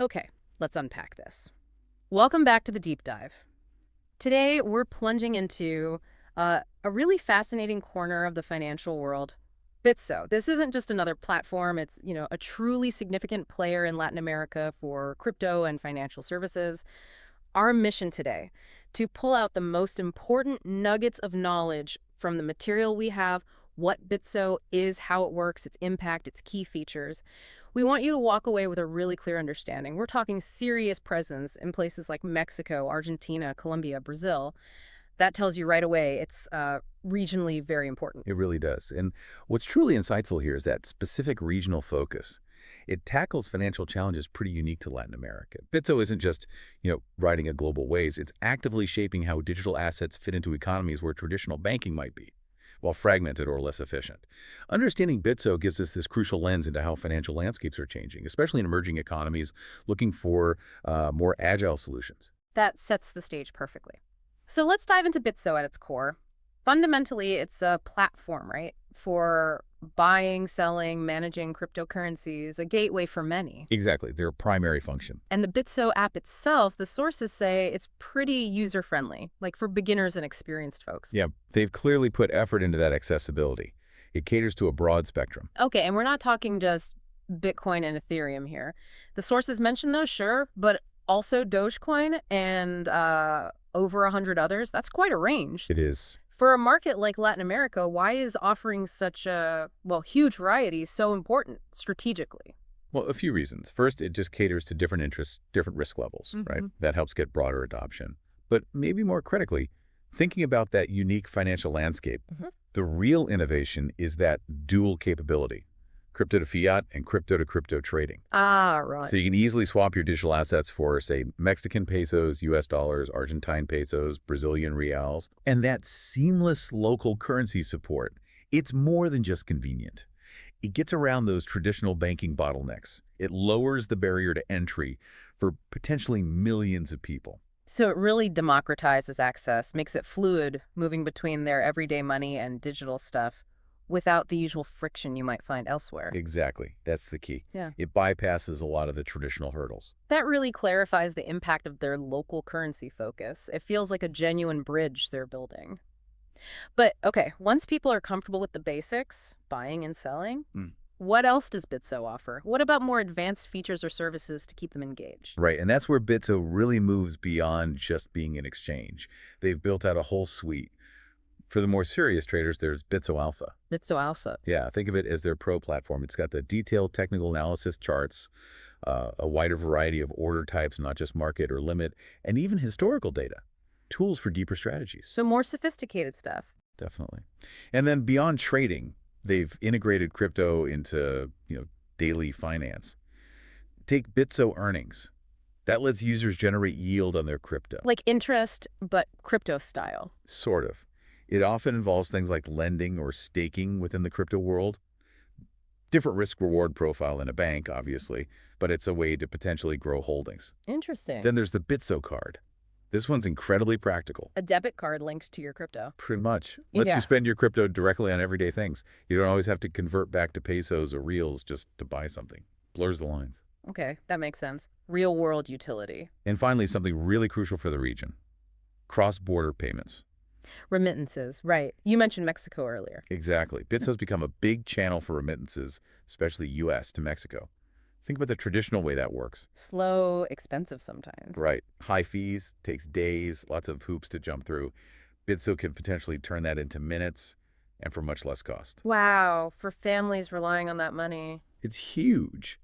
Okay, let's unpack this. Welcome back to the deep dive. Today, we're plunging into a really fascinating corner of the financial world. Bitso. This isn't just another platform. It's, a truly significant player in Latin America for crypto and financial services. Our mission today, to pull out the most important nuggets of knowledge from the material we have, what Bitso is, how it works, its impact, its key features. We want you to walk away with a really clear understanding. We're talking serious presence in places like Mexico, Argentina, Colombia, Brazil. That tells you right away it's regionally very important. It really does. And what's truly insightful here is that specific regional focus. It tackles financial challenges pretty unique to Latin America. Bitso isn't just, riding a global waves. It's actively shaping how digital assets fit into economies where traditional banking might be, while fragmented or less efficient. Understanding Bitso gives us this crucial lens into how financial landscapes are changing, especially in emerging economies looking for more agile solutions. That sets the stage perfectly. So let's dive into Bitso at its core. Fundamentally, it's a platform, right? For buying, selling, managing cryptocurrencies, a gateway for many. Exactly, their primary function. And the Bitso app itself, the sources say it's pretty user-friendly, like for beginners and experienced folks. Yeah, they've clearly put effort into that accessibility. It caters to a broad spectrum. Okay, and we're not talking just Bitcoin and Ethereum here. The sources mentioned those, sure, but also Dogecoin and over 100 others. That's quite a range. It is. For a market like Latin America, why is offering such a, huge variety so important strategically? Well, a few reasons. First, it just caters to different interests, different risk levels, right? That helps get broader adoption. But maybe more critically, thinking about that unique financial landscape, the real innovation is that dual capability, crypto to fiat and crypto to crypto trading. Ah, right. So you can easily swap your digital assets for, say, Mexican pesos, US dollars, Argentine pesos, Brazilian reals. And that seamless local currency support, it's more than just convenient. It gets around those traditional banking bottlenecks. It lowers the barrier to entry for potentially millions of people. So it really democratizes access, makes it fluid, moving between their everyday money and digital stuff without the usual friction you might find elsewhere. Exactly. That's the key. Yeah. It bypasses a lot of the traditional hurdles. That really clarifies the impact of their local currency focus. It feels like a genuine bridge they're building. But, okay, once people are comfortable with the basics, buying and selling, what else does Bitso offer? What about more advanced features or services to keep them engaged? Right, and that's where Bitso really moves beyond just being an exchange. They've built out a whole suite. For the more serious traders, there's Bitso Alpha. Bitso Alpha. Yeah, think of it as their pro platform. It's got the detailed technical analysis charts, a wider variety of order types, not just market or limit, and even historical data, tools for deeper strategies. So more sophisticated stuff. Definitely. And then beyond trading, they've integrated crypto into, daily finance. Take Bitso Earnings. That lets users generate yield on their crypto. Like interest, but crypto style. Sort of. It often involves things like lending or staking within the crypto world. Different risk-reward profile in a bank, obviously, but it's a way to potentially grow holdings. Interesting. Then there's the Bitso card. This one's incredibly practical. A debit card linked to your crypto. Pretty much. Lets Yeah. you spend your crypto directly on everyday things. You don't always have to convert back to pesos or reals just to buy something. Blurs the lines. Okay, that makes sense. Real world utility. And finally, something really crucial for the region. Cross-border payments. Remittances, right. You mentioned Mexico earlier. Exactly. Bitso's become a big channel for remittances, especially U.S. to Mexico. Think about the traditional way that works. Slow, expensive sometimes. Right. High fees, takes days, lots of hoops to jump through. Bitso can potentially turn that into minutes and for much less cost. Wow, for families relying on that money. It's huge.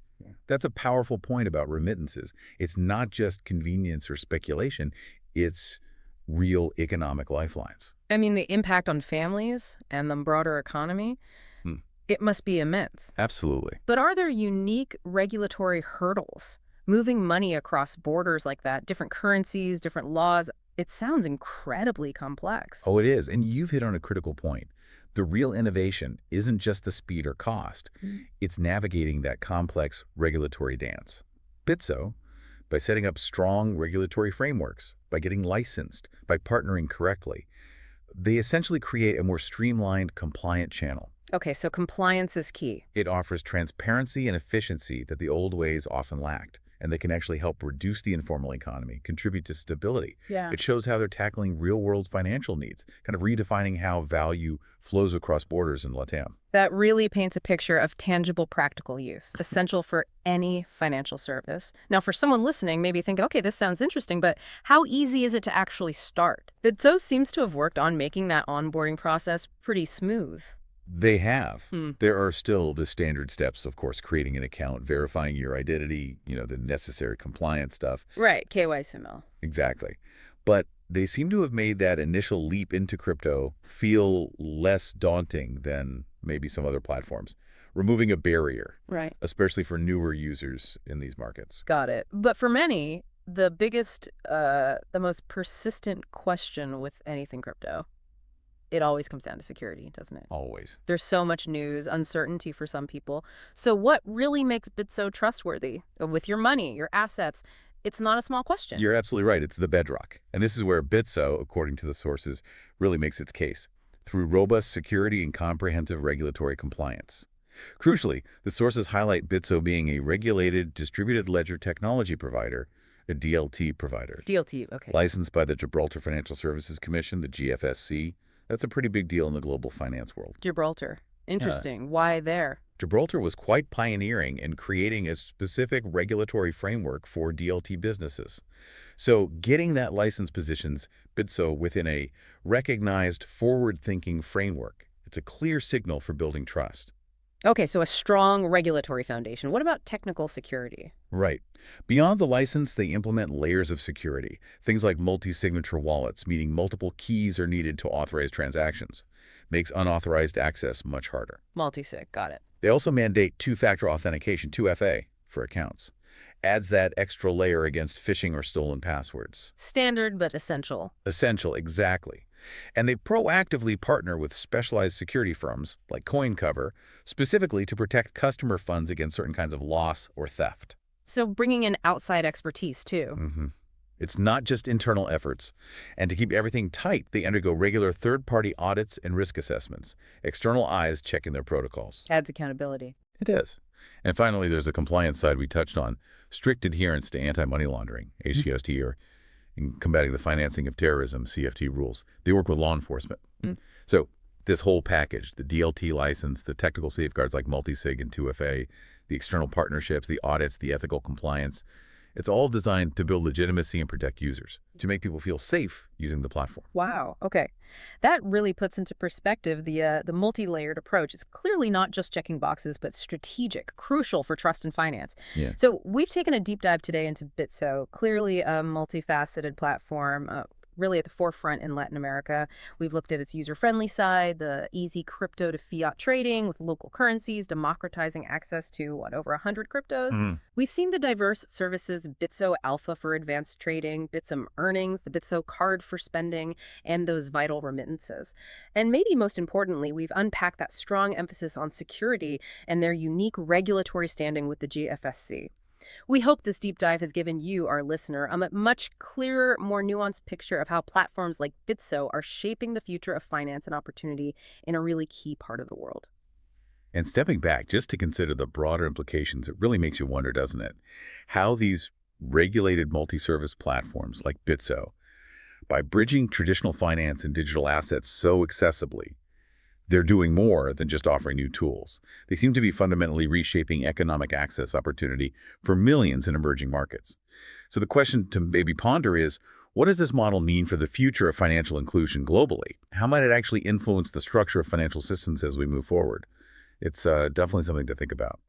That's a powerful point about remittances. It's not just convenience or speculation. It's real economic lifelines. I mean, the impact on families and the broader economy, it must be immense. Absolutely. But are there unique regulatory hurdles? Moving money across borders like that, different currencies, different laws, it sounds incredibly complex. Oh, it is. And you've hit on a critical point. The real innovation isn't just the speed or cost. It's navigating that complex regulatory dance. Bitso, by setting up strong regulatory frameworks, by getting licensed, by partnering correctly, they essentially create a more streamlined, compliant channel. Okay, so compliance is key. It offers transparency and efficiency that the old ways often lacked. and they can actually help reduce the informal economy, contribute to stability. Yeah. It shows how they're tackling real-world financial needs, kind of redefining how value flows across borders in LatAm. That really paints a picture of tangible practical use, essential for any financial service. Now, for someone listening, maybe think, okay, this sounds interesting, but how easy is it to actually start? Bitso seems to have worked on making that onboarding process pretty smooth. They have. Hmm. There are still the standard steps, of course, creating an account, verifying your identity, the necessary compliance stuff. Right, KYSML. Exactly. But they seem to have made that initial leap into crypto feel less daunting than maybe some other platforms, removing a barrier, Right. especially for newer users in these markets. Got it. But for many, the most persistent question with anything crypto, it always comes down to security, doesn't it? Always. There's so much news, uncertainty for some people. So what really makes Bitso trustworthy? With your money, your assets, it's not a small question. You're absolutely right. It's the bedrock. And this is where Bitso, according to the sources, really makes its case, through robust security and comprehensive regulatory compliance. Crucially, the sources highlight Bitso being a regulated distributed ledger technology provider, a DLT provider, DLT, okay. licensed by the Gibraltar Financial Services Commission, the GFSC. That's a pretty big deal in the global finance world. Gibraltar. Interesting. Why there? Gibraltar was quite pioneering in creating a specific regulatory framework for DLT businesses. So getting that license positions Bitso within a recognized forward-thinking framework. It's a clear signal for building trust. Okay, so a strong regulatory foundation. What about technical security? Right. Beyond the license, they implement layers of security. Things like multi-signature wallets, meaning multiple keys are needed to authorize transactions. Makes unauthorized access much harder. Multi-sig, got it. They also mandate two-factor authentication, 2FA, for accounts. Adds that extra layer against phishing or stolen passwords. Standard but essential. Essential, exactly. And they proactively partner with specialized security firms, like CoinCover, specifically to protect customer funds against certain kinds of loss or theft. So bringing in outside expertise, too. It's not just internal efforts. And to keep everything tight, they undergo regular third-party audits and risk assessments, external eyes checking their protocols. Adds accountability. It is. And finally, there's the compliance side we touched on, strict adherence to anti-money laundering, ACST, or in combating the financing of terrorism, CFT rules. They work with law enforcement. So this whole package, the DLT license, the technical safeguards like multi-sig and 2FA, the external partnerships, the audits, the ethical compliance, it's all designed to build legitimacy and protect users, to make people feel safe using the platform. Wow. Okay. That really puts into perspective the multi-layered approach. It's clearly not just checking boxes, but strategic, crucial for trust and finance. Yeah. So we've taken a deep dive today into Bitso, clearly a multifaceted platform, really at the forefront in Latin America. We've looked at its user-friendly side, the easy crypto to fiat trading with local currencies, democratizing access to, over 100 cryptos. We've seen the diverse services Bitso Alpha for advanced trading, Bitsum Earnings, the Bitso Card for spending, and those vital remittances. And maybe most importantly, we've unpacked that strong emphasis on security and their unique regulatory standing with the GFSC. We hope this deep dive has given you, our listener, a much clearer, more nuanced picture of how platforms like Bitso are shaping the future of finance and opportunity in a really key part of the world. And stepping back just to consider the broader implications, it really makes you wonder, doesn't it? How these regulated multi-service platforms like Bitso, by bridging traditional finance and digital assets so accessibly, they're doing more than just offering new tools. They seem to be fundamentally reshaping economic access opportunity for millions in emerging markets. So the question to maybe ponder is, what does this model mean for the future of financial inclusion globally? How might it actually influence the structure of financial systems as we move forward? It's definitely something to think about.